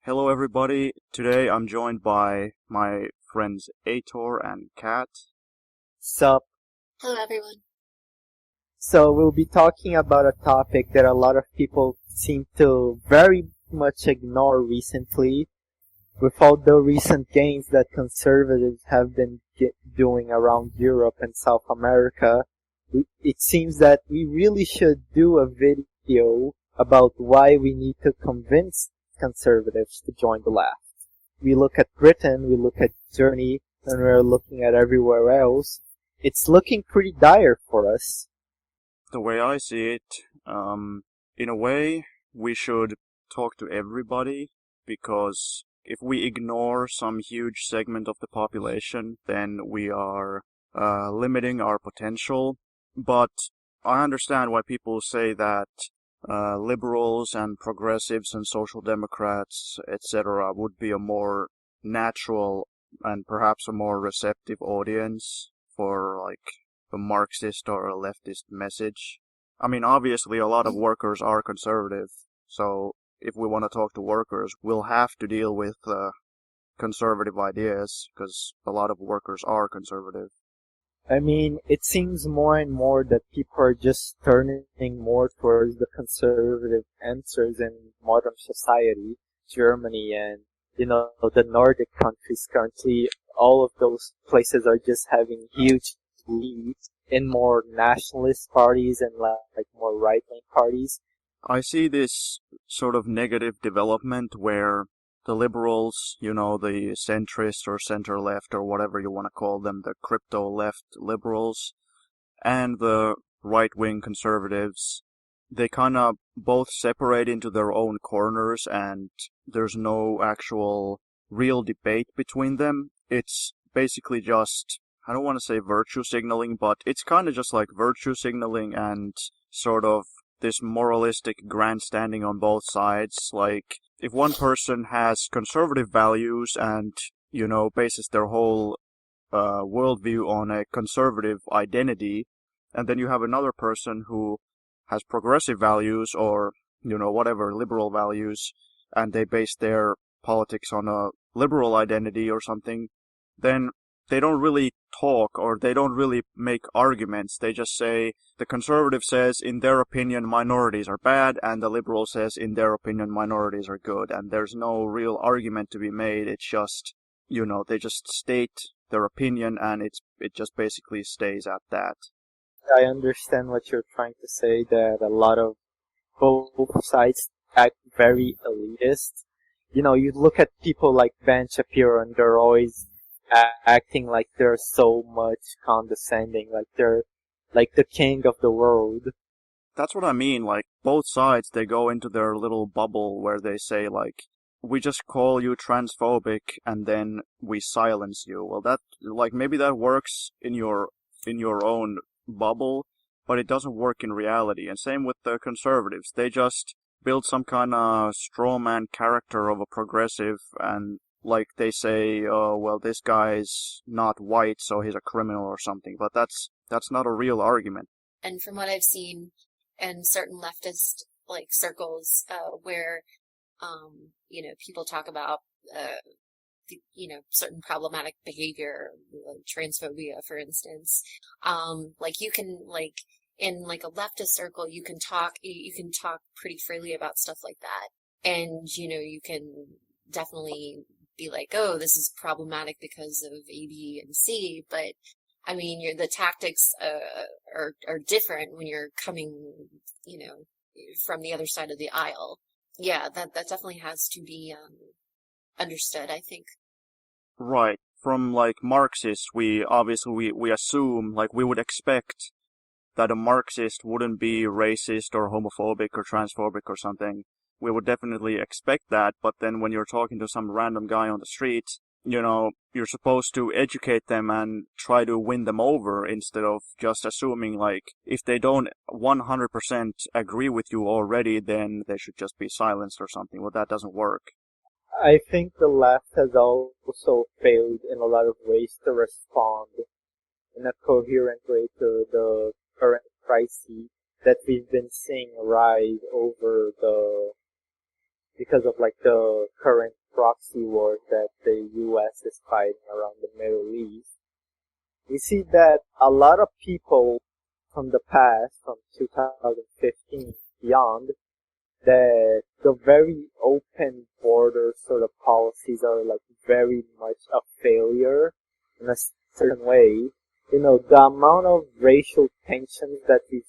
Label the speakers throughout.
Speaker 1: Hello, everybody. Today I'm joined by my friends Heitor and Kat.
Speaker 2: Sup.
Speaker 3: Hello, everyone.
Speaker 2: So we'll be talking about a topic that a lot of people seem to very much ignore recently. With all the recent gains that conservatives have been doing around Europe and South America, it seems that we really should do a video about why we need to convince conservatives to join the left. We look at Britain, we look at Germany, and we're looking at everywhere else. It's looking pretty dire for us.
Speaker 1: The way I see it, in a way, we should talk to everybody, because if we ignore some huge segment of the population, then we are limiting our potential. But I understand why people say that liberals and progressives and social democrats, etc., would be a more natural and perhaps a more receptive audience for like a Marxist or a leftist message. I mean, obviously a lot of workers are conservative, so if we want to talk to workers, we'll have to deal with conservative ideas, because a lot of workers are conservative.
Speaker 2: I mean, it seems more and more that people are just turning more towards the conservative answers in modern society. Germany and, the Nordic countries currently, all of those places are just having huge leads in more nationalist parties and like more right-wing parties.
Speaker 1: I see this sort of negative development where the liberals, the centrist or center-left or whatever you want to call them, the crypto-left liberals, and the right-wing conservatives, they kind of both separate into their own corners, and there's no actual real debate between them. It's basically just, I don't want to say virtue signaling, but it's kind of just like virtue signaling and sort of this moralistic grandstanding on both sides. Like, if one person has conservative values and, bases their whole worldview on a conservative identity, and then you have another person who has progressive values or, whatever, liberal values, and they base their politics on a liberal identity or something, then they don't really talk or they don't really make arguments. They just say the conservative says in their opinion minorities are bad, and the liberal says in their opinion minorities are good, and there's no real argument to be made. It's just, they just state their opinion, and it just basically stays at that.
Speaker 2: I understand what you're trying to say, that a lot of both sides act very elitist. You look at people like Ben Shapiro and they're always acting like they're so much condescending, like they're like the king of the world.
Speaker 1: That's what I mean, like, both sides, they go into their little bubble where they say, like, we just call you transphobic and then we silence you. Well, that, like, maybe that works in your own bubble, but it doesn't work in reality. And same with the conservatives. They just build some kind of straw man character of a progressive, and like they say, oh, well, this guy's not white, so he's a criminal or something. But that's not a real argument.
Speaker 3: And from what I've seen in certain leftist circles, where people talk about certain problematic behavior, like transphobia, for instance, you can in a leftist circle, you can talk pretty freely about stuff like that, and you can definitely be like, oh, this is problematic because of A, B, and C, but I mean, the tactics are different when you're coming, from the other side of the aisle. Yeah, that definitely has to be understood, I think.
Speaker 1: Right. From like Marxists, we assume, like, we would expect that a Marxist wouldn't be racist or homophobic or transphobic or something. We would definitely expect that, but then when you're talking to some random guy on the street, you're supposed to educate them and try to win them over instead of just assuming, like, if they don't 100% agree with you already, then they should just be silenced or something. Well, that doesn't work.
Speaker 2: I think the left has also failed in a lot of ways to respond in a coherent way to the current crises that we've been seeing rise over the because of like the current proxy war that the US is fighting around the Middle East. We see that a lot of people from the past, from 2015 beyond, that the very open border sort of policies are like very much a failure in a certain way. You know, the amount of racial tensions that we've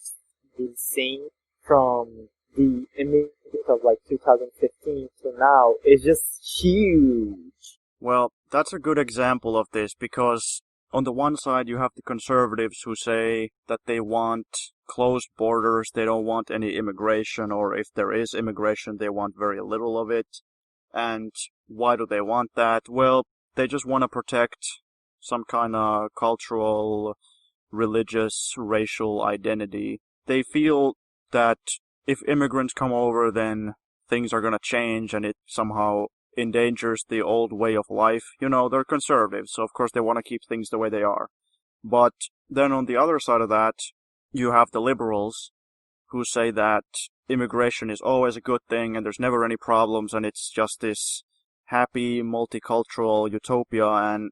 Speaker 2: been seeing from the image of like 2015 to now is just huge.
Speaker 1: Well, that's a good example of this because on the one side you have the conservatives who say that they want closed borders, they don't want any immigration, or if there is immigration, they want very little of it. And why do they want that? Well, they just want to protect some kind of cultural, religious, racial identity. They feel that if immigrants come over, then things are going to change and it somehow endangers the old way of life. You know, they're conservatives, so of course they want to keep things the way they are. But then on the other side of that, you have the liberals who say that immigration is always a good thing and there's never any problems and it's just this happy multicultural utopia, and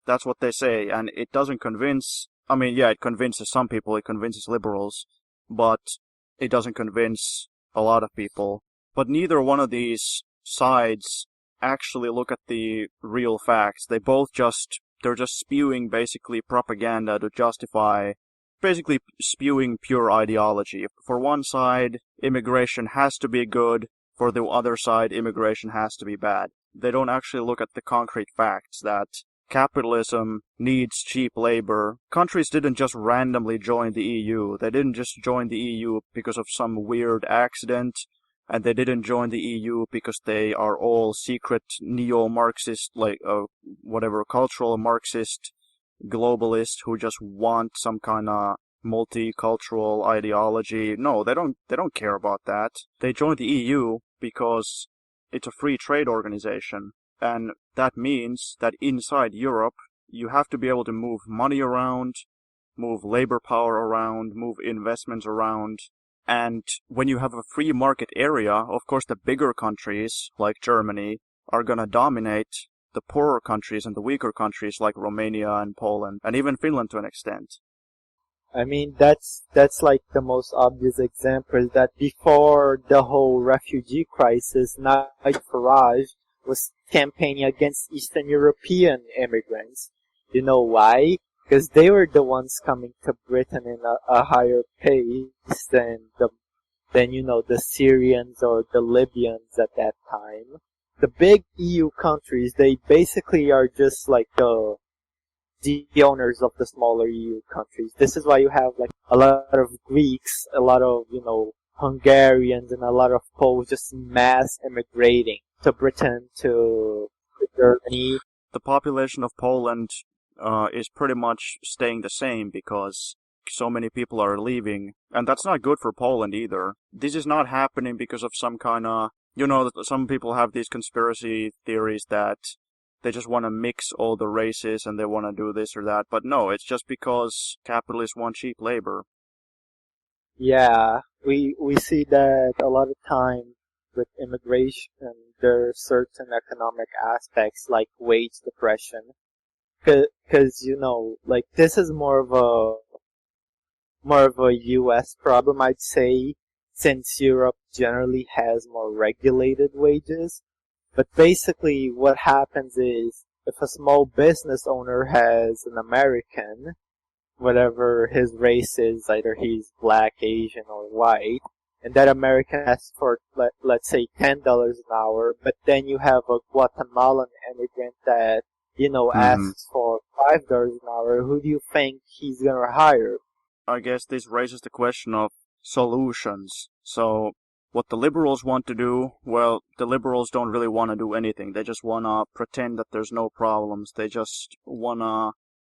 Speaker 1: that's what they say. And it doesn't convince, I mean, yeah, it convinces some people, it convinces liberals, but it doesn't convince a lot of people. But neither one of these sides actually look at the real facts. They're just spewing basically propaganda to justify, basically spewing pure ideology. For one side, immigration has to be good. For the other side, immigration has to be bad. They don't actually look at the concrete facts that capitalism needs cheap labor. Countries didn't just randomly join the EU. They didn't just join the EU because of some weird accident. And they didn't join the EU because they are all secret neo-Marxist, whatever, cultural Marxist globalists who just want some kind of multicultural ideology. No, they don't care about that. They joined the EU because it's a free trade organization. And that means that inside Europe, you have to be able to move money around, move labor power around, move investments around. And when you have a free market area, of course the bigger countries, like Germany, are gonna dominate the poorer countries and the weaker countries like Romania and Poland, and even Finland to an extent.
Speaker 2: I mean, that's like the most obvious example that before the whole refugee crisis, Nigel Farage was campaigning against Eastern European immigrants. You know why? Because they were the ones coming to Britain in a higher pace than you know, the Syrians or the Libyans at that time. The big EU countries, they basically are just like the owners of the smaller EU countries. This is why you have like a lot of Greeks, a lot of, you know, Hungarians, and a lot of Poles just mass immigrating to Britain, to Germany.
Speaker 1: The population of Poland is pretty much staying the same because so many people are leaving, and that's not good for Poland either. This is not happening because of some kind of, you know, some people have these conspiracy theories that they just want to mix all the races and they want to do this or that, but no, it's just because capitalists want cheap labor.
Speaker 2: Yeah, we see that a lot of time with immigration, there are certain economic aspects like wage depression. Because, you know, like this is more of a US problem, I'd say, since Europe generally has more regulated wages. But basically what happens is if a small business owner has an American, whatever his race is, either he's black, Asian, or white, and that American asks for, let's say, $10 an hour, but then you have a Guatemalan immigrant that, you know, asks for $5 an hour, who do you think he's gonna hire?
Speaker 1: I guess this raises the question of solutions. So, what the liberals want to do, well, the liberals don't really want to do anything. They just want to pretend that there's no problems. They just want to,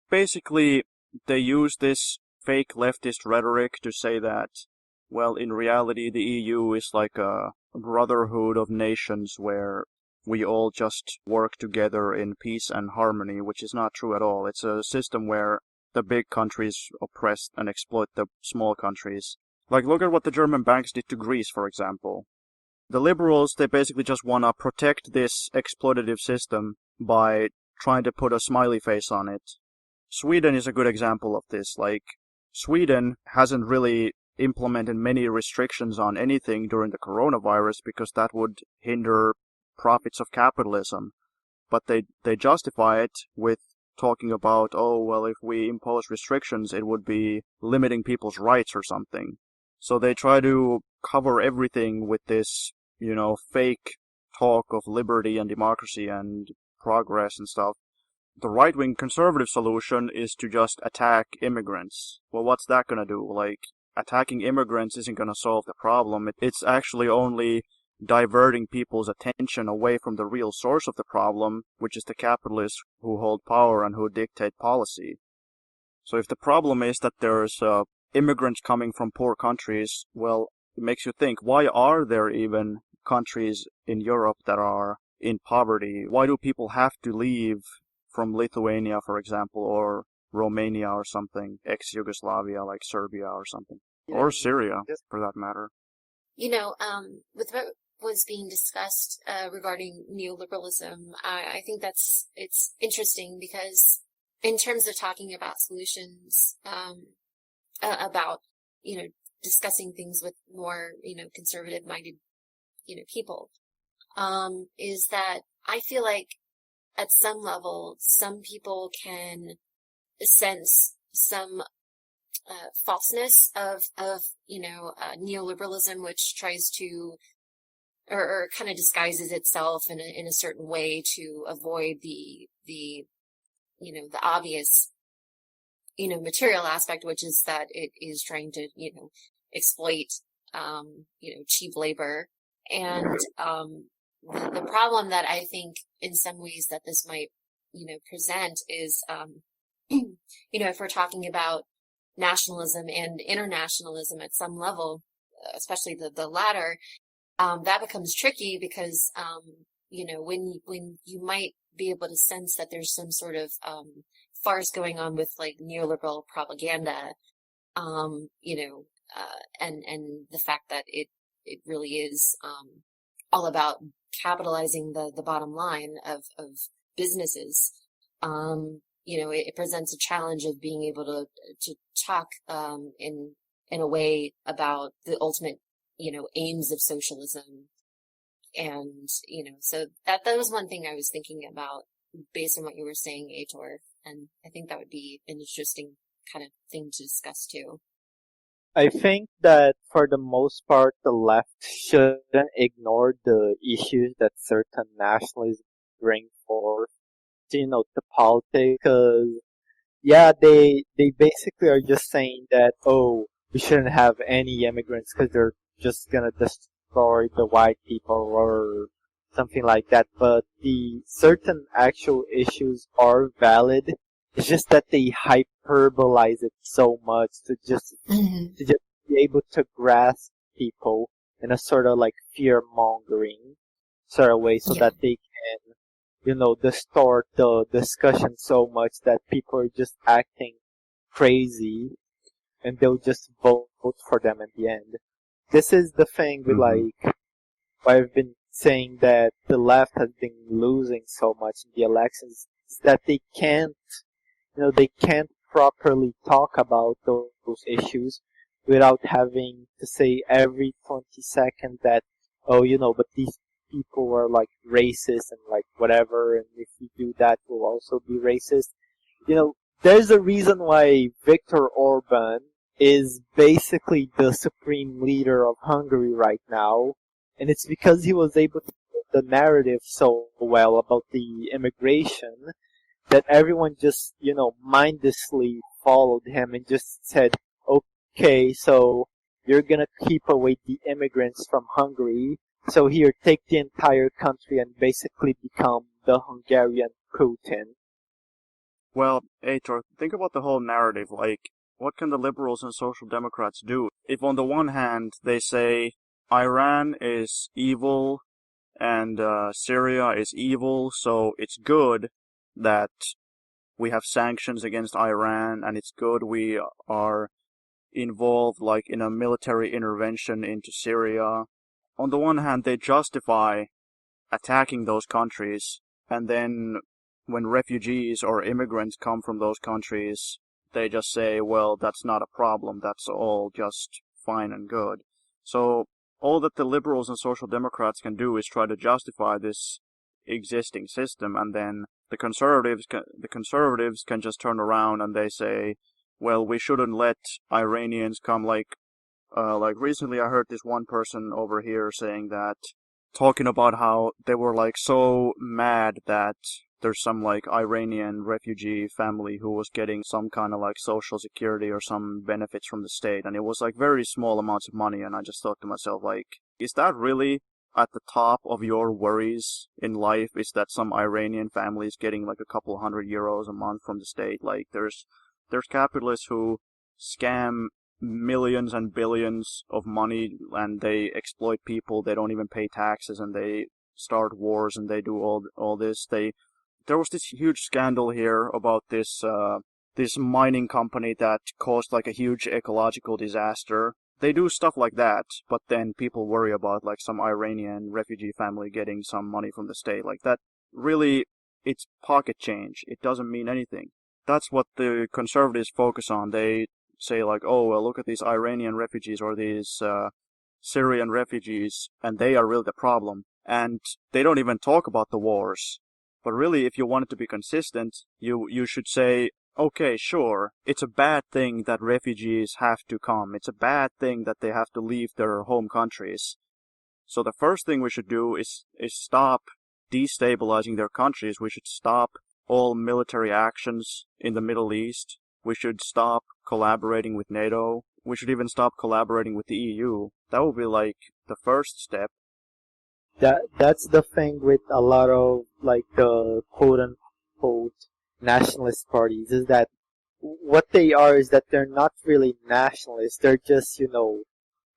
Speaker 1: basically, they use this fake leftist rhetoric to say that, well, in reality, the EU is like a brotherhood of nations where we all just work together in peace and harmony, which is not true at all. It's a system where the big countries oppress and exploit the small countries. Like, look at what the German banks did to Greece, for example. The liberals, they basically just want to protect this exploitative system by trying to put a smiley face on it. Sweden is a good example of this. Like, Sweden hasn't really implemented many restrictions on anything during the coronavirus because that would hinder profits of capitalism. But they justify it with talking about, oh, well, if we impose restrictions, it would be limiting people's rights or something. So they try to cover everything with this, fake talk of liberty and democracy and progress and stuff. The right-wing conservative solution is to just attack immigrants. Well, what's that gonna do? Like, attacking immigrants isn't gonna solve the problem. It's actually only diverting people's attention away from the real source of the problem, which is the capitalists who hold power and who dictate policy. So if the problem is that there's immigrants coming from poor countries, well, it makes you think, why are there even countries in Europe that are in poverty? Why do people have to leave from Lithuania, for example, or Romania or something, ex-Yugoslavia like Serbia or something, or Syria, for that matter?
Speaker 3: With what was being discussed regarding neoliberalism, I think it's interesting because in terms of talking about solutions, about, discussing things with more, conservative-minded, people, is that I feel like at some level, some people can sense some falseness of neoliberalism, which tries to or kind of disguises itself in a certain way to avoid the obvious material aspect, which is that it is trying to exploit cheap labor. And the problem that I think in some ways that this might present is if we're talking about nationalism and internationalism at some level, especially the latter, that becomes tricky because when you might be able to sense that there's some sort of farce going on with like neoliberal propaganda, and the fact that it really is all about capitalizing the bottom line of businesses. It presents a challenge of being able to talk in a way about the ultimate aims of socialism. And so that was one thing I was thinking about based on what you were saying, Heitor, and I think that would be an interesting kind of thing to discuss too.
Speaker 2: I think that for the most part, the left shouldn't ignore the issues that certain nationalists bring forth, to politics, because, yeah, they basically are just saying that, oh, we shouldn't have any immigrants because they're just gonna destroy the white people or something like that. But the certain actual issues are valid. It's just that they hyperbolize it so much to just be able to grasp people in a sort of like fear mongering sort of way, so that they can, distort the discussion so much that people are just acting crazy and they'll just vote for them in the end. This is the thing with like why I've been saying that the left has been losing so much in the elections, is that they can't properly talk about those issues without having to say every 20 seconds that, oh, but these people were like racist and like whatever, and if you do that, we'll also be racist. There's a reason why Viktor Orban is basically the supreme leader of Hungary right now, and it's because he was able to put the narrative so well about the immigration that everyone just, mindlessly followed him and just said, okay, so you're gonna keep away the immigrants from Hungary, so here, take the entire country and basically become the Hungarian Putin.
Speaker 1: Well, Heitor, think about the whole narrative. Like, what can the liberals and social democrats do? If on the one hand they say Iran is evil and Syria is evil, so it's good that we have sanctions against Iran, and it's good we are involved like in a military intervention into Syria, on the one hand, they justify attacking those countries, and then when refugees or immigrants come from those countries, they just say, well, that's not a problem, that's all just fine and good. So all that the liberals and social democrats can do is try to justify this existing system, and then the conservatives can just turn around and they say, well, we shouldn't let Iranians come. Like recently I heard this one person over here saying that, talking about how they were like so mad that there's some like Iranian refugee family who was getting some kind of like social security or some benefits from the state, and it was like very small amounts of money, and I just thought to myself, like, is that really at the top of your worries in life, is that some Iranian family is getting like a couple €100 a month from the state? Like, there's capitalists who scam millions and billions of money, and they exploit people. They don't even pay taxes, and they start wars, and they do all this. There was this huge scandal here about this mining company that caused like a huge ecological disaster. They do stuff like that, but then people worry about like some Iranian refugee family getting some money from the state. Like, that really, it's pocket change. It doesn't mean anything. That's what the conservatives focus on. They say like, oh, well, look at these Iranian refugees or these Syrian refugees, and they are really the problem. And they don't even talk about the wars. But really, if you want it to be consistent, you should say, okay, sure, it's a bad thing that refugees have to come. It's a bad thing that they have to leave their home countries. So the first thing we should do is stop destabilizing their countries. We should stop all military actions in the Middle East. We should stop collaborating with NATO. We should even stop collaborating with the EU. That would be like the first step.
Speaker 2: That's the thing with a lot of like the quote unquote nationalist parties, is that what they are is that they're not really nationalists. They're just,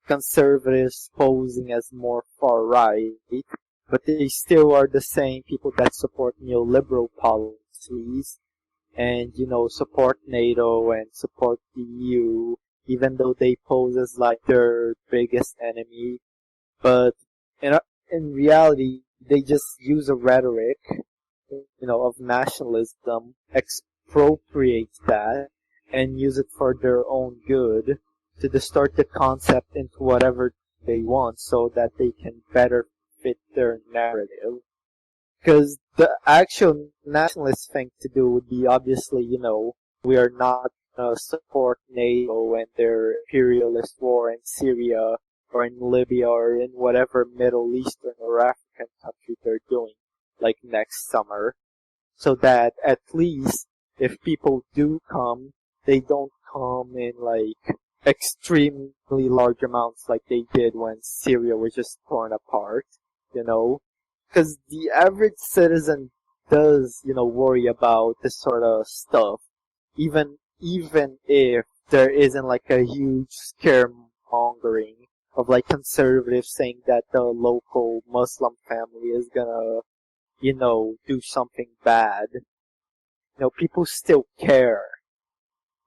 Speaker 2: conservatives posing as more far right, but they still are the same people that support neoliberal policies and, support NATO and support the EU, even though they pose as like their biggest enemy. But in reality, they just use a rhetoric, of nationalism, expropriate that, and use it for their own good to distort the concept into whatever they want so that they can better fit their narrative. Because the actual nationalist thing to do would be obviously, we are not support NATO and their imperialist war in Syria or in Libya or in whatever Middle Eastern or African country they're doing, like next summer, so that at least if people do come, they don't come in like extremely large amounts like they did when Syria was just torn apart, because the average citizen does, worry about this sort of stuff, even if there isn't like a huge scaremongering of like conservatives saying that the local Muslim family is gonna, do something bad. People still care,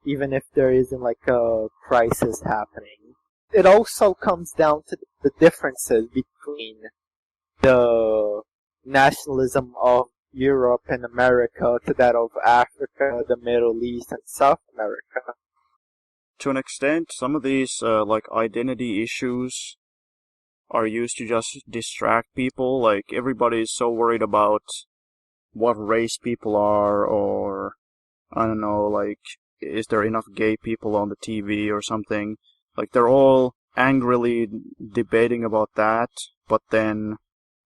Speaker 2: even if there isn't like a crisis happening. It also comes down to the differences between the nationalism of Europe and America to that of Africa, the Middle East, and South America.
Speaker 1: To an extent, some of these like identity issues are used to just distract people. Like, everybody's so worried about what race people are, or I don't know, like, is there enough gay people on the TV or something? Like, they're all angrily debating about that, but then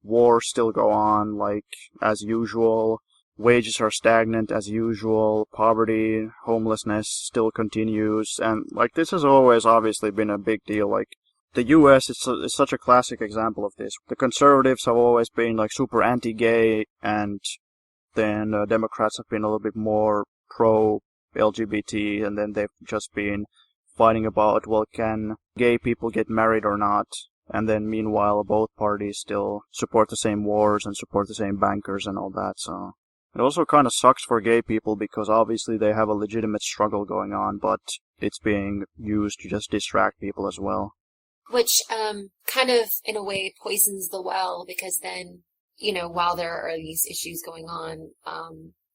Speaker 1: wars still go on, like, as usual. Wages are stagnant as usual. Poverty, homelessness still continues. And, like, this has always obviously been a big deal. Like, the US is such a classic example of this. The conservatives have always been, like, super anti-gay, and then Democrats have been a little bit more pro-LGBT, and then they've just been fighting about, well, can gay people get married or not? And then meanwhile, both parties still support the same wars and support the same bankers and all that, so it also kind of sucks for gay people because obviously they have a legitimate struggle going on, but it's being used to just distract people as well.
Speaker 3: which kind of, in a way, poisons the well, because then, while there are these issues going on,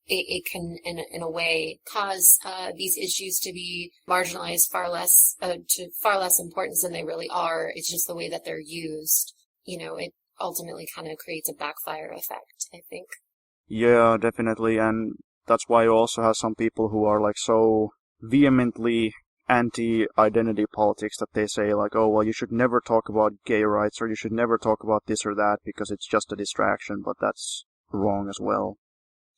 Speaker 3: it can, in a way, cause these issues to be marginalized to far less importance than they really are. It's just the way that they're used. It ultimately kind of creates a backfire effect, I think.
Speaker 1: Yeah, definitely, and that's why you also have some people who are like so vehemently anti-identity politics that they say like, oh, well, you should never talk about gay rights, or you should never talk about this or that because it's just a distraction, but that's wrong as well.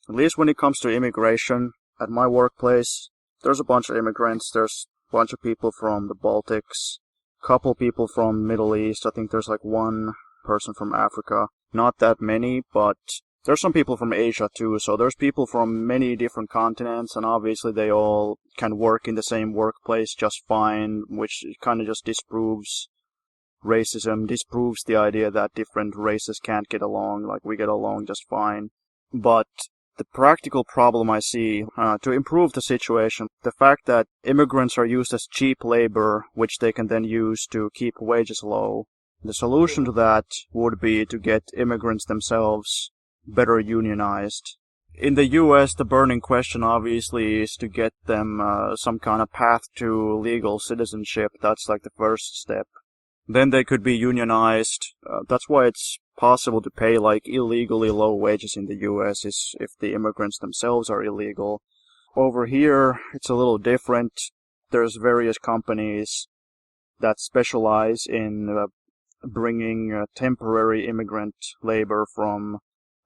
Speaker 1: At least when it comes to immigration, at my workplace, there's a bunch of immigrants. There's a bunch of people from the Baltics, couple people from Middle East. I think there's like one person from Africa. Not that many, but there's some people from Asia too. So there's people from many different continents, and obviously they all can work in the same workplace just fine, which kind of just disproves racism, disproves the idea that different races can't get along, like we get along just fine. But the practical problem I see, to improve the situation, the fact that immigrants are used as cheap labor, which they can then use to keep wages low, the solution to that would be to get immigrants themselves better unionized. In the US, the burning question obviously is to get them some kind of path to legal citizenship. That's like the first step. Then they could be unionized. That's why it's possible to pay like illegally low wages in the US, is if the immigrants themselves are illegal. Over here, it's a little different. There's various companies that specialize in bringing temporary immigrant labor from,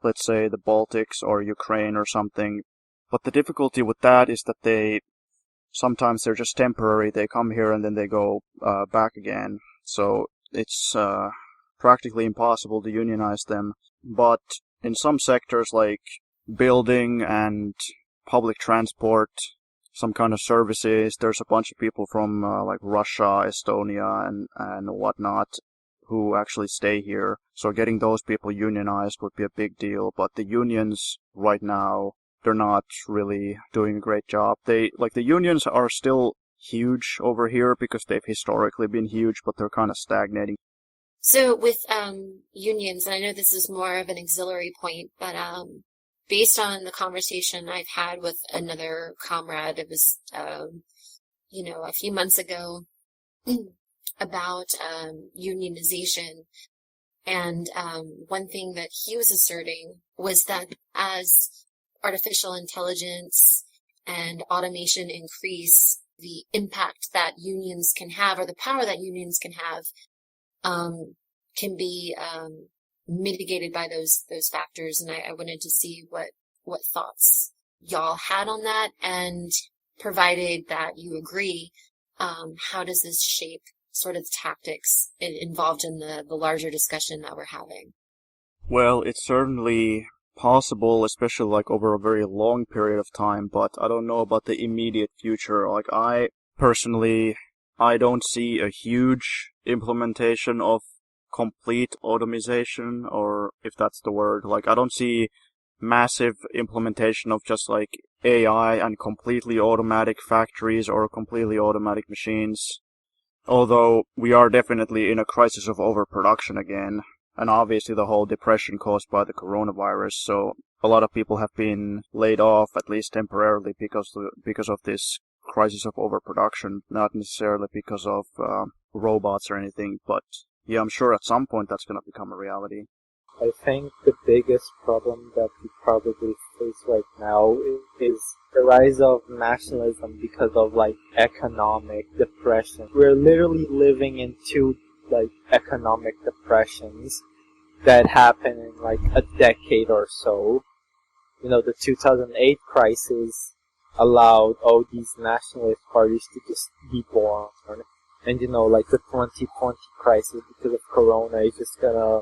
Speaker 1: let's say, the Baltics or Ukraine or something. But the difficulty with that is that sometimes they're just temporary. They come here and then they go back again. So it's practically impossible to unionize them. But in some sectors like building and public transport, some kind of services, there's a bunch of people from like Russia, Estonia, and whatnot who actually stay here. So getting those people unionized would be a big deal. But the unions right now, they're not really doing a great job. The unions are still huge over here because they've historically been huge, but they're kind of stagnating.
Speaker 3: So with unions, and I know this is more of an auxiliary point, but based on the conversation I've had with another comrade, it was a few months ago, about unionization, and one thing that he was asserting was that as artificial intelligence and automation increase, the impact that unions can have, or the power that unions can have, can be mitigated by those factors. And I wanted to see what thoughts y'all had on that, and provided that you agree, how does this shape sort of tactics involved in the larger discussion that we're having?
Speaker 1: Well, it's certainly possible, especially like over a very long period of time, but I don't know about the immediate future. Like I don't see a huge implementation of complete automation, or if that's the word. Like I don't see massive implementation of just like AI and completely automatic factories or completely automatic machines. Although we are definitely in a crisis of overproduction again, and obviously the whole depression caused by the coronavirus, so a lot of people have been laid off, at least temporarily, because of this crisis of overproduction, not necessarily because of robots or anything, but yeah, I'm sure at some point that's going to become a reality.
Speaker 2: I think the biggest problem that we probably face right now is the rise of nationalism because of like economic depression. We're literally living in two like economic depressions that happened in like a decade or so. The 2008 crisis allowed all these nationalist parties to just be born. And like the 2020 crisis because of Corona is just gonna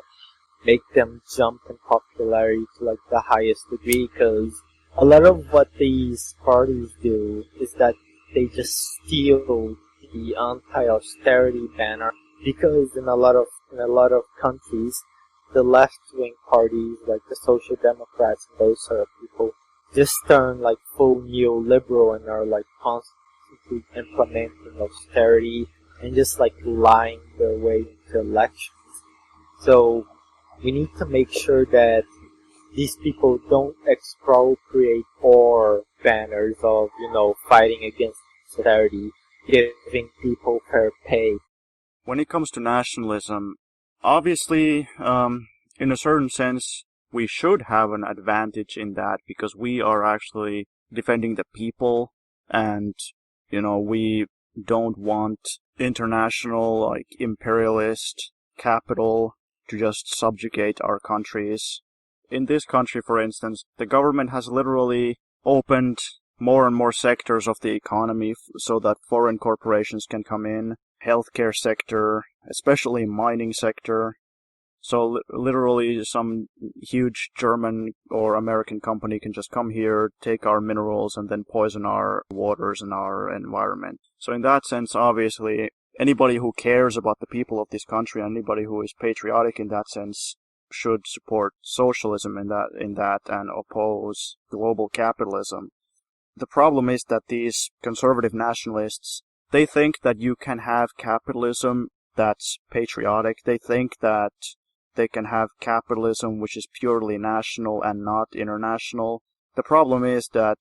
Speaker 2: make them jump in popularity to like the highest degree, because a lot of what these parties do is that they just steal the anti-austerity banner, because in a lot of countries, the left-wing parties like the Social Democrats and those sort of people just turn like full neoliberal and are like constantly implementing austerity and just like lying their way into elections. So we need to make sure that these people don't expropriate our banners of, fighting against austerity, giving people fair pay.
Speaker 1: When it comes to nationalism, obviously, in a certain sense, we should have an advantage in that because we are actually defending the people, and, we don't want international, like, imperialist capital to just subjugate our countries. In this country, for instance, the government has literally opened more and more sectors of the economy so that foreign corporations can come in. Healthcare sector, especially mining sector. So literally some huge German or American company can just come here, take our minerals, and then poison our waters and our environment. So in that sense, obviously, anybody who cares about the people of this country, anybody who is patriotic in that sense, should support socialism in that and oppose global capitalism. The problem is that these conservative nationalists, they think that you can have capitalism that's patriotic. They think that they can have capitalism which is purely national and not international. The problem is that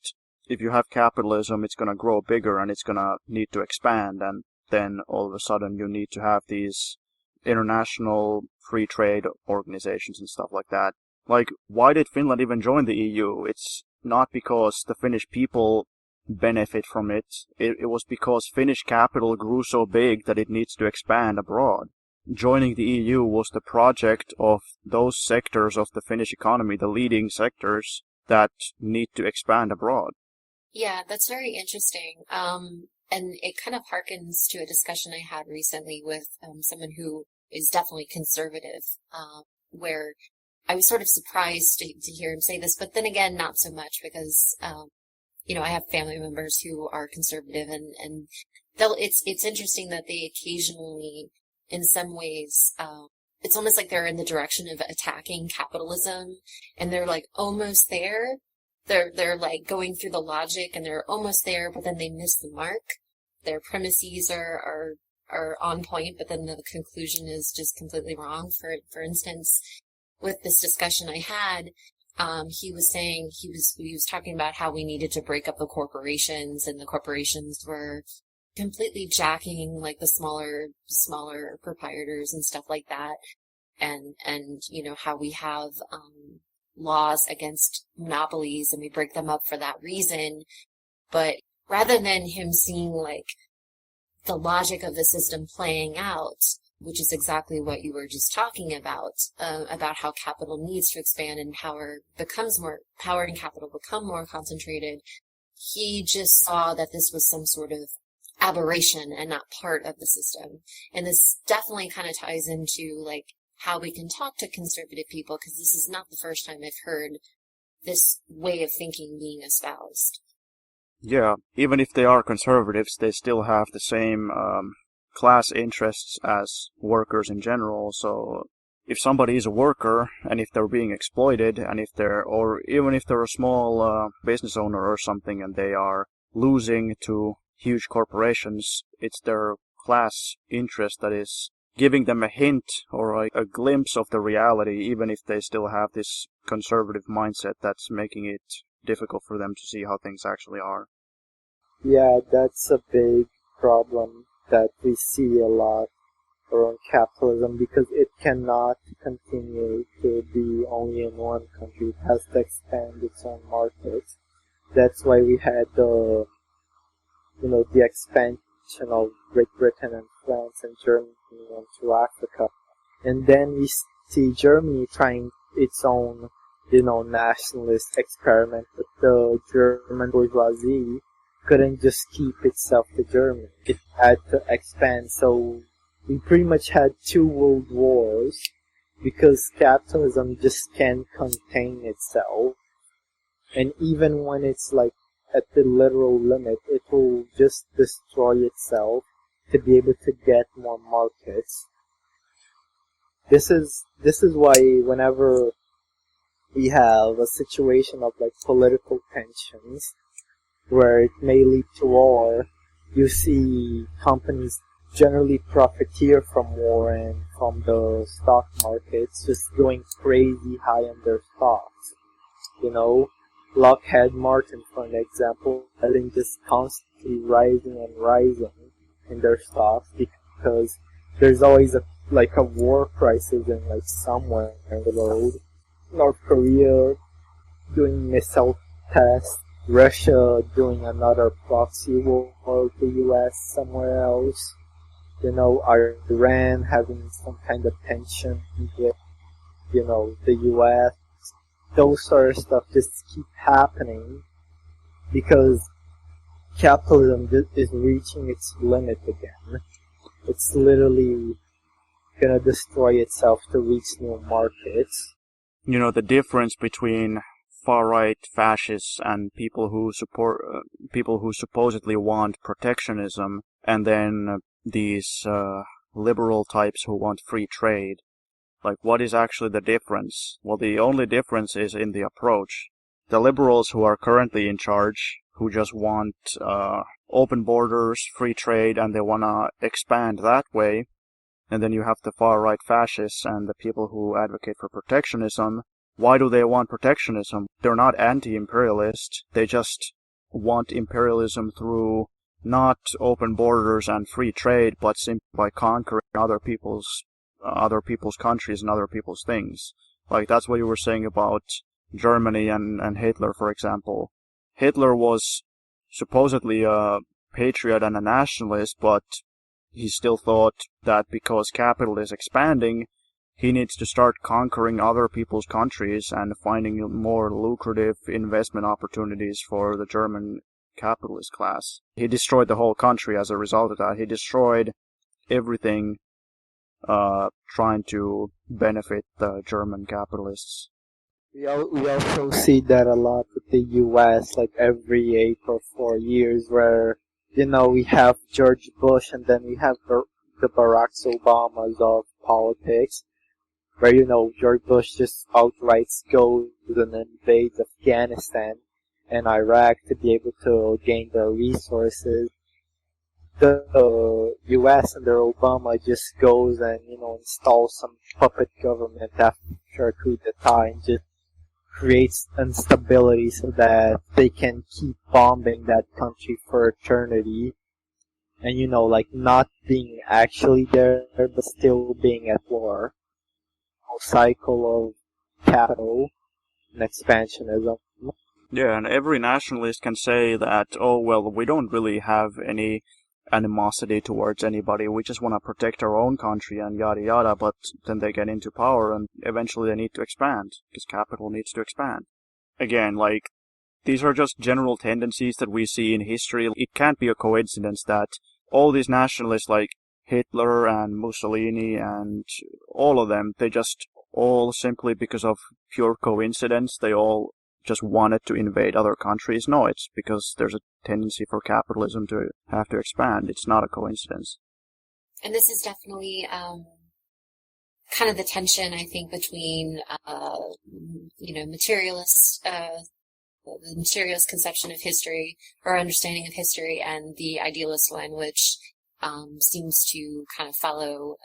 Speaker 1: if you have capitalism, it's going to grow bigger and it's going to need to expand, and then all of a sudden you need to have these international free trade organizations and stuff like that. Like, why did Finland even join the EU? It's not because the Finnish people benefit from it. It was because Finnish capital grew so big that it needs to expand abroad. Joining the EU was the project of those sectors of the Finnish economy, the leading sectors that need to expand abroad.
Speaker 3: Yeah, that's very interesting. And it kind of harkens to a discussion I had recently with someone who is definitely conservative, where I was sort of surprised to hear him say this, but then again, not so much because, I have family members who are conservative, and it's interesting that they occasionally, in some ways, it's almost like they're in the direction of attacking capitalism, and they're like almost there. They're like going through the logic, and they're almost there, but then they miss the mark. Their premises are on point, but then the conclusion is just completely wrong. For instance, with this discussion I had, he was saying he was talking about how we needed to break up the corporations, and the corporations were completely jacking like the smaller proprietors and stuff like that, and how we have laws against monopolies and we break them up for that reason. But rather than him seeing like the logic of the system playing out, which is exactly what you were just talking about how capital needs to expand and power and capital become more concentrated, he just saw that this was some sort of aberration and not part of the system. And this definitely kind of ties into like how we can talk to conservative people, because this is not the first time I've heard this way of thinking being espoused.
Speaker 1: Yeah, even if they are conservatives, they still have the same class interests as workers in general. So if somebody is a worker and if they're being exploited, and or even if they're a small business owner or something and they are losing to huge corporations, it's their class interest that is giving them a hint or a glimpse of the reality, even if they still have this conservative mindset that's making it difficult for them to see how things actually are.
Speaker 2: Yeah, that's a big problem that we see a lot around capitalism, because it cannot continue to be only in one country. It has to expand its own markets. That's why we had the expansion of Great Britain and France and Germany into Africa. And then we see Germany trying its own, nationalist experiment, but the German bourgeoisie couldn't just keep itself to Germany. It had to expand. So we pretty much had 2 world wars because capitalism just can't contain itself. And even when it's like at the literal limit, it will just destroy itself to be able to get more markets. This is why whenever we have a situation of like political tensions where it may lead to war, you see companies generally profiteer from war and from the stock markets just going crazy high on their stocks. You know, Lockheed Martin, for an example, has been just constantly rising and rising in their stocks because there's always a war crisis in like somewhere in the world. North Korea doing missile tests, Russia doing another proxy war with the US somewhere else. You know, Iran having some kind of tension with, you know, the US. Those sort of stuff just keep happening because capitalism is reaching its limit again. It's literally gonna destroy itself to reach new markets.
Speaker 1: You know, the difference between far-right fascists and people who supposedly want protectionism, and then these liberal types who want free trade. Like, what is actually the difference? Well, the only difference is in the approach. The liberals who are currently in charge, who just want open borders, free trade, and they want to expand that way. And then you have the far-right fascists and the people who advocate for protectionism. Why do they want protectionism? They're not anti-imperialist. They just want imperialism through not open borders and free trade, but simply by conquering other people's countries and other people's things. Like, that's what you were saying about Germany and Hitler, for example. Hitler was supposedly a patriot and a nationalist, but he still thought that because capital is expanding, he needs to start conquering other people's countries and finding more lucrative investment opportunities for the German capitalist class. He destroyed the whole country as a result of that. He destroyed everything trying to benefit the German capitalists.
Speaker 2: We also see that a lot with the US, like every 8 or 4 years, where, you know, we have George Bush and then we have the Barack Obamas of politics, where, you know, George Bush just outright goes and invades Afghanistan and Iraq to be able to gain their resources. The US under Obama just goes and, you know, installs some puppet government after a coup d'etat and just creates instability so that they can keep bombing that country for eternity. And, you know, like not being actually there, but still being at war. A cycle of capital and expansionism.
Speaker 1: Yeah, and every nationalist can say that, oh, well, we don't really have any animosity towards anybody, we just want to protect our own country and yada yada, but then they get into power and eventually they need to expand, because capital needs to expand. Again, like, these are just general tendencies that we see in history. It can't be a coincidence that all these nationalists like Hitler and Mussolini and all of them, they just all simply because of pure coincidence, they all just wanted to invade other countries. No, it's because there's a tendency for capitalism to have to expand. It's not a coincidence.
Speaker 3: And this is definitely kind of the tension, I think, between materialist the materialist conception of history or understanding of history and the idealist one, which seems to kind of follow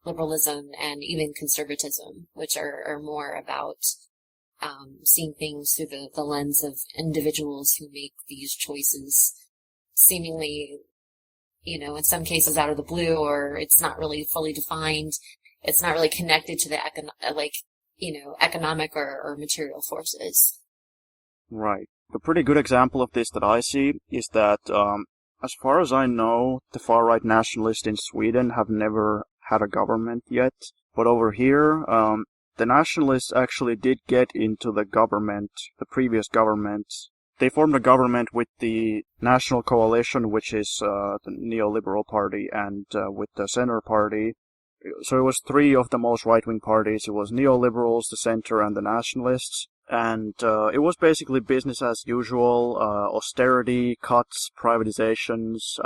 Speaker 3: liberalism and even conservatism, which are more about seeing things through the lens of individuals who make these choices seemingly, in some cases out of the blue, or it's not really fully defined. It's not really connected to the economic or material forces.
Speaker 1: Right. A pretty good example of this that I see is that, as far as I know, the far-right nationalists in Sweden have never had a government yet. But over here, the nationalists actually did get into the government, the previous government. They formed a government with the National Coalition, which is the neoliberal party, and with the Center Party. So it was three of the most right-wing parties. It was neoliberals, the Center, and the Nationalists. And it was basically business as usual, austerity, cuts, privatizations,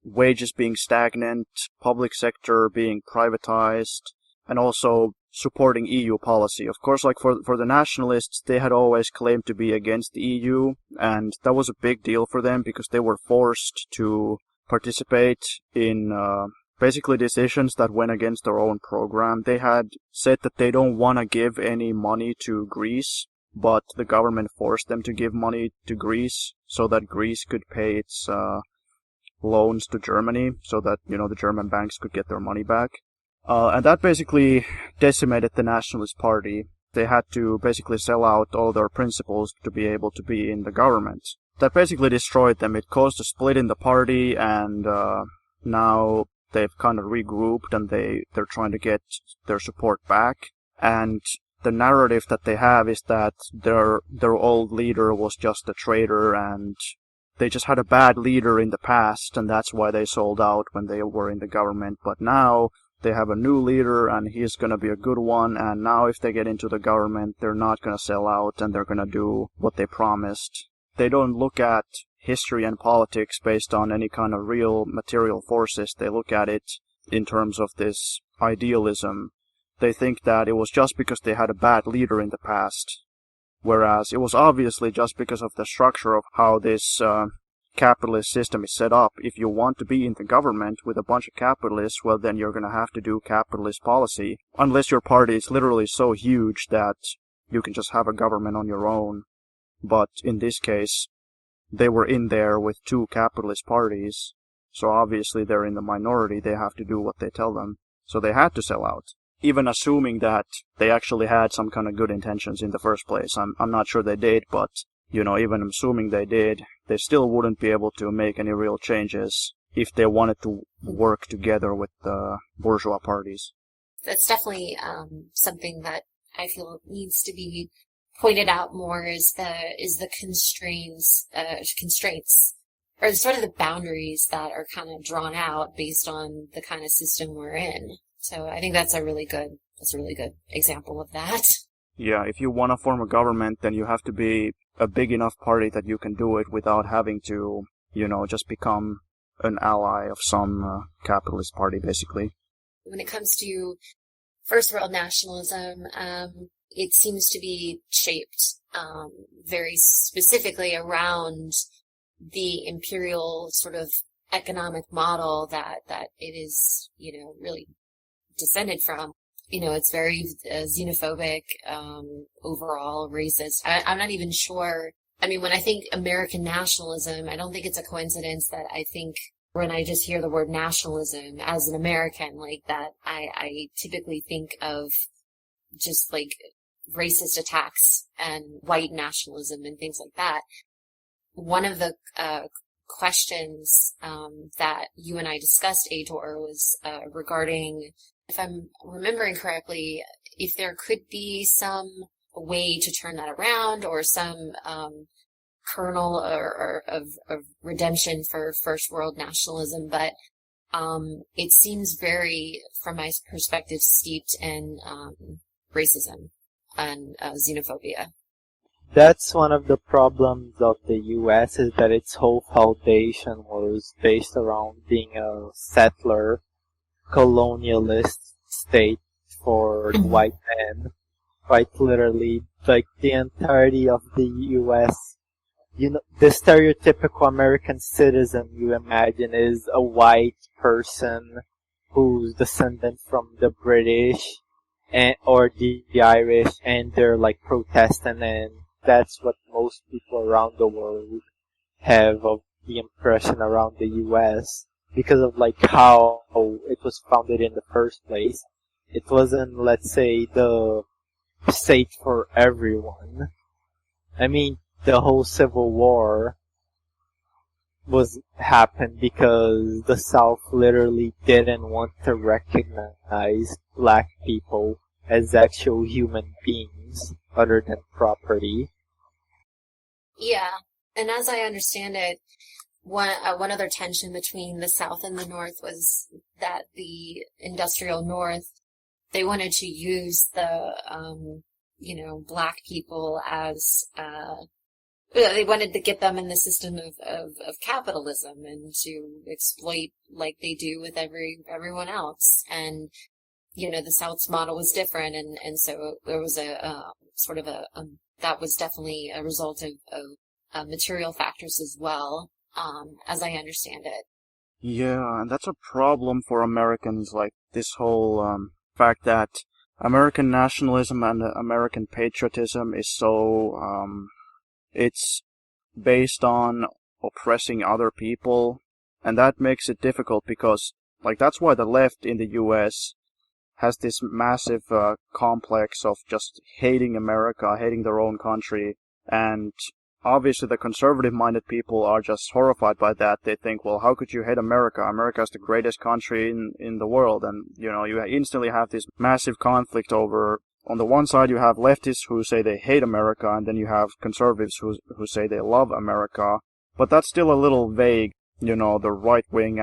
Speaker 1: wages being stagnant, public sector being privatized, and also supporting EU policy. Of course, like for the nationalists, they had always claimed to be against the EU, and that was a big deal for them because they were forced to participate in basically decisions that went against their own program. They had said that they don't want to give any money to Greece, but the government forced them to give money to Greece so that Greece could pay its loans to Germany, so that, the German banks could get their money back. And that basically decimated the Nationalist Party. They had to basically sell out all their principles to be able to be in the government. That basically destroyed them. It caused a split in the party, and now they've kind of regrouped, and they're trying to get their support back. And the narrative that they have is that their old leader was just a traitor, and they just had a bad leader in the past, and that's why they sold out when they were in the government. But now they have a new leader, and he's going to be a good one, and now if they get into the government, they're not going to sell out, and they're going to do what they promised. They don't look at history and politics based on any kind of real material forces. They look at it in terms of this idealism. They think that it was just because they had a bad leader in the past, whereas it was obviously just because of the structure of how this capitalist system is set up. If you want to be in the government with a bunch of capitalists, well, then you're going to have to do capitalist policy, unless your party is literally so huge that you can just have a government on your own. But in this case, they were in there with two capitalist parties, so obviously they're in the minority. They have to do what they tell them, so they had to sell out. Even assuming that they actually had some kind of good intentions in the first place. I'm not sure they did, but, even assuming they did, they still wouldn't be able to make any real changes if they wanted to work together with the bourgeois parties.
Speaker 3: That's definitely something that I feel needs to be pointed out more, is the constraints, or sort of the boundaries that are kind of drawn out based on the kind of system we're in. So I think that's a really good example of that.
Speaker 1: Yeah, if you want to form a government, then you have to be a big enough party that you can do it without having to, just become an ally of some capitalist party, basically.
Speaker 3: When it comes to first world nationalism, it seems to be shaped very specifically around the imperial sort of economic model that it is, really descended from. It's very xenophobic, overall racist. I'm not even sure. I mean, when I think American nationalism, I don't think it's a coincidence that I think when I just hear the word nationalism as an American, like that, I typically think of just like racist attacks and white nationalism and things like that. One of the questions that you and I discussed, Heitor, was regarding, if I'm remembering correctly, if there could be some way to turn that around, or some kernel of redemption for first world nationalism. But it seems very, from my perspective, steeped in racism and xenophobia.
Speaker 2: That's one of the problems of the U.S. is that its whole foundation was based around being a settler, colonialist state for white men. Quite literally, like the entirety of the U.S. The stereotypical American citizen you imagine is a white person who's descendant from the British or the Irish, and they're like protesting, and that's what most people around the world have of the impression around the U.S. because of like how it was founded in the first place. It wasn't, let's say, the state for everyone. I mean, the whole Civil War happened because the South literally didn't want to recognize black people as actual human beings other than property.
Speaker 3: Yeah, and as I understand it, one other tension between the South and the North was that the industrial North, they wanted to use the black people as they wanted to get them in the system of capitalism and to exploit like they do with everyone else. And the South's model was different, and so there was a sort of that was definitely a result of material factors as well, as I understand it.
Speaker 1: Yeah, and that's a problem for Americans, like this whole fact that American nationalism and American patriotism is so it's based on oppressing other people, and that makes it difficult because like that's why the left in the US has this massive complex of just hating America, hating their own country, and obviously the conservative-minded people are just horrified by that. They think, well, how could you hate America? America is the greatest country in the world, and you instantly have this massive conflict over. On the one side, you have leftists who say they hate America, and then you have conservatives who say they love America. But that's still a little vague. The right wing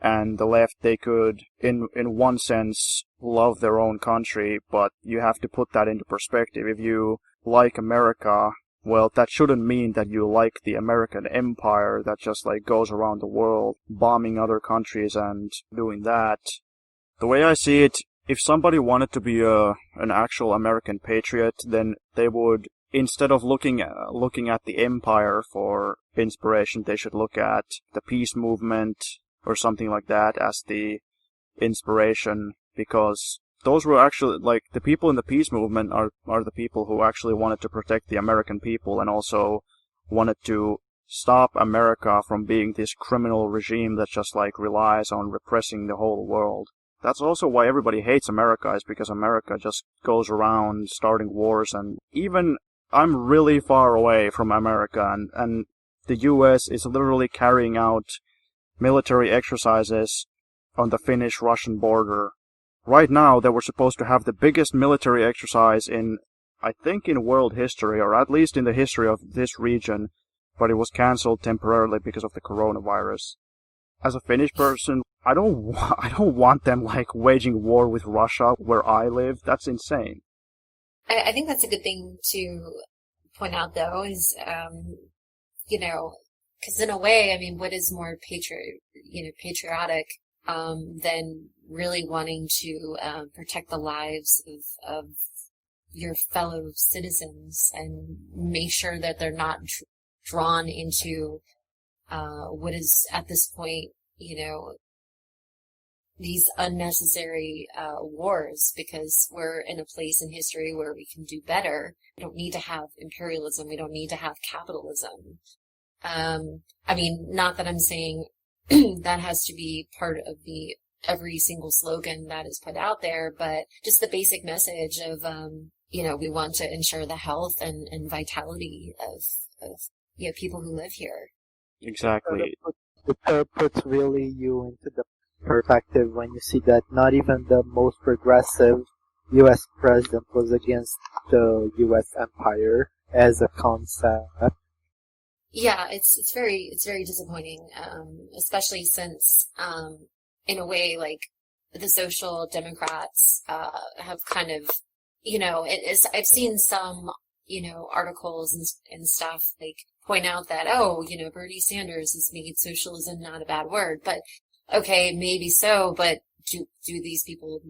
Speaker 1: and the left, they could, in one sense, love their own country, but you have to put that into perspective. If you like America, well, that shouldn't mean that you like the American empire that just like goes around the world, bombing other countries and doing that. The way I see it, if somebody wanted to be an actual American patriot, then they would, instead of looking at the empire for inspiration, they should look at the peace movement or something like that as the inspiration, because those were actually, like, the people in the peace movement are the people who actually wanted to protect the American people and also wanted to stop America from being this criminal regime that just like relies on repressing the whole world. That's also why everybody hates America, is because America just goes around starting wars, and even I'm really far away from America, and the US is literally carrying out military exercises on the Finnish-Russian border. Right now, they were supposed to have the biggest military exercise I think in world history, or at least in the history of this region, but it was cancelled temporarily because of the coronavirus. As a Finnish person, I don't want them like waging war with Russia where I live. That's insane.
Speaker 3: I think that's a good thing to point out, though, is, because in a way, I mean, what is more patriotic than really wanting to protect the lives of your fellow citizens and make sure that they're not drawn into what is at this point, these unnecessary wars, because we're in a place in history where we can do better. We don't need to have imperialism. We don't need to have capitalism. I mean, not that I'm saying that has to be part of every single slogan that is put out there, but just the basic message of, we want to ensure the health and vitality of people who live here.
Speaker 1: Exactly.
Speaker 2: It puts really you into the perspective when you see that not even the most progressive U.S. president was against the U.S. empire as a concept.
Speaker 3: Yeah, it's very disappointing, especially since, in a way, like the social democrats have kind of, I've seen some, articles and stuff like point out that, Bernie Sanders has made socialism not a bad word, but okay, maybe so, but do these people,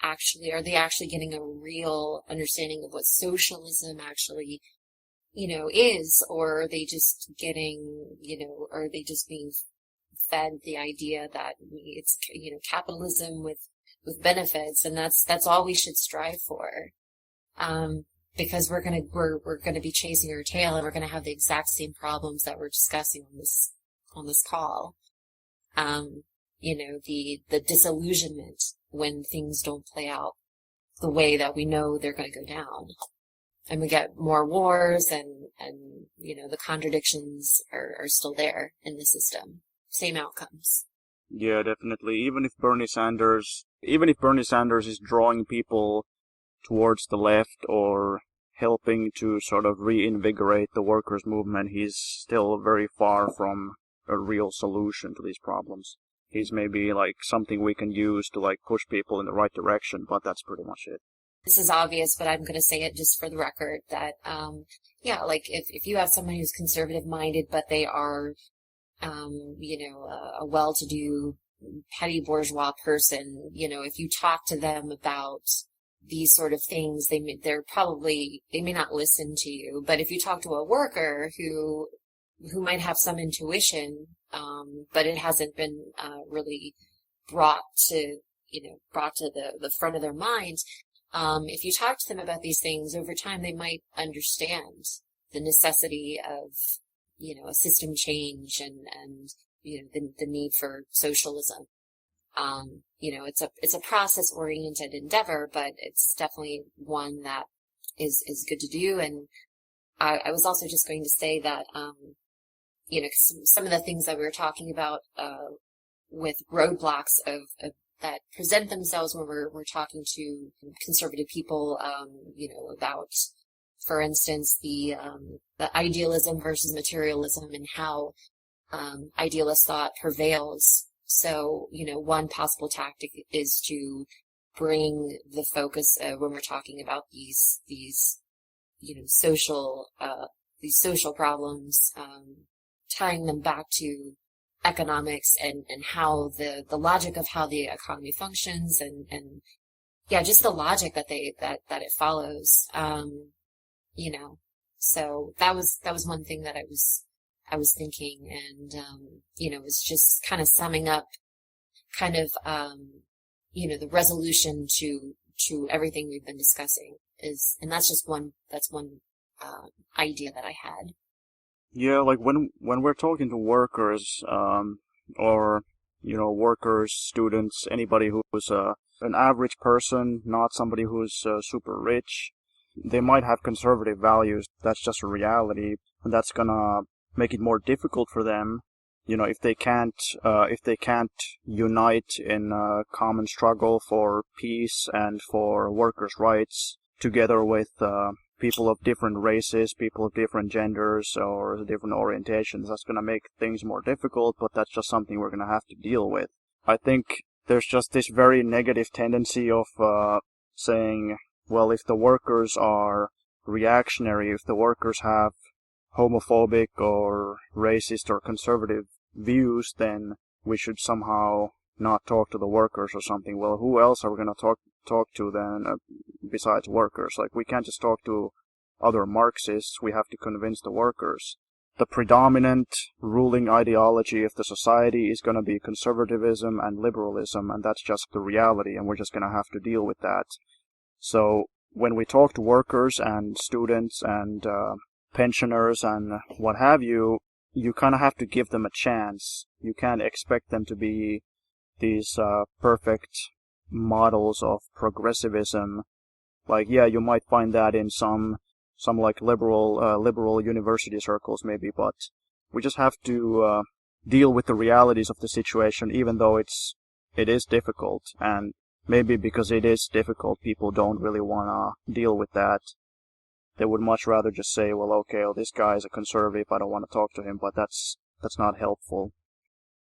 Speaker 3: are they actually getting a real understanding of what socialism actually is, or are they just getting, are they just being fed the idea that it's, capitalism with benefits, and that's all we should strive for. Because we're gonna be chasing our tail, and we're gonna have the exact same problems that we're discussing on this call. The disillusionment when things don't play out the way that we know they're gonna go down. And we get more wars, and the contradictions are still there in the system. Same outcomes.
Speaker 1: Yeah, definitely. Even if Bernie Sanders is drawing people towards the left or helping to sort of reinvigorate the workers' movement, he's still very far from a real solution to these problems. He's maybe like something we can use to like push people in the right direction, but that's pretty much it.
Speaker 3: This is obvious, but I'm going to say it just for the record that, like if you have someone who's conservative minded, but they are, a well-to-do petty bourgeois person, if you talk to them about these sort of things, they may not listen to you. But if you talk to a worker who who might have some intuition, but it hasn't been really brought to the front of their mind. If you talk to them about these things over time, they might understand the necessity of, a system change and the need for socialism. It's a process-oriented endeavor, but it's definitely one that is good to do. And I was also just going to say that, some of the things that we were talking about, with roadblocks that present themselves when we're talking to conservative people, about, for instance, the idealism versus materialism and how idealist thought prevails. So, one possible tactic is to bring the focus when we're talking about these social problems, tying them back to economics and how the logic of how the economy functions and just the logic that it follows. So that was one thing that I was thinking, and it was just kind of summing up the resolution to everything we've been discussing and that's one idea that I had.
Speaker 1: Yeah, like when we're talking to workers, or workers, students, anybody who's an average person, not somebody who's super rich, they might have conservative values. That's just a reality, and that's gonna make it more difficult for them. If they can't unite in a common struggle for peace and for workers' rights, together with people of different races, people of different genders or different orientations, that's going to make things more difficult, but that's just something we're going to have to deal with. I think there's just this very negative tendency of saying, well, if the workers are reactionary, if the workers have homophobic or racist or conservative views, then we should somehow not talk to the workers or something. Well, who else are we going to talk to then besides workers? Like, we can't just talk to other Marxists, we have to convince the workers. The predominant ruling ideology of the society is going to be conservatism and liberalism, and that's just the reality, and we're just going to have to deal with that. So when we talk to workers and students and pensioners and what have you, you kind of have to give them a chance. You can't expect them to be these perfect models of progressivism. Like, yeah, you might find that in some like liberal university circles maybe, but we just have to deal with the realities of the situation, even though it is difficult. And maybe because it is difficult, people don't really want to deal with that. They would much rather just say, well, okay, this guy is a conservative, I don't want to talk to him, but that's not helpful.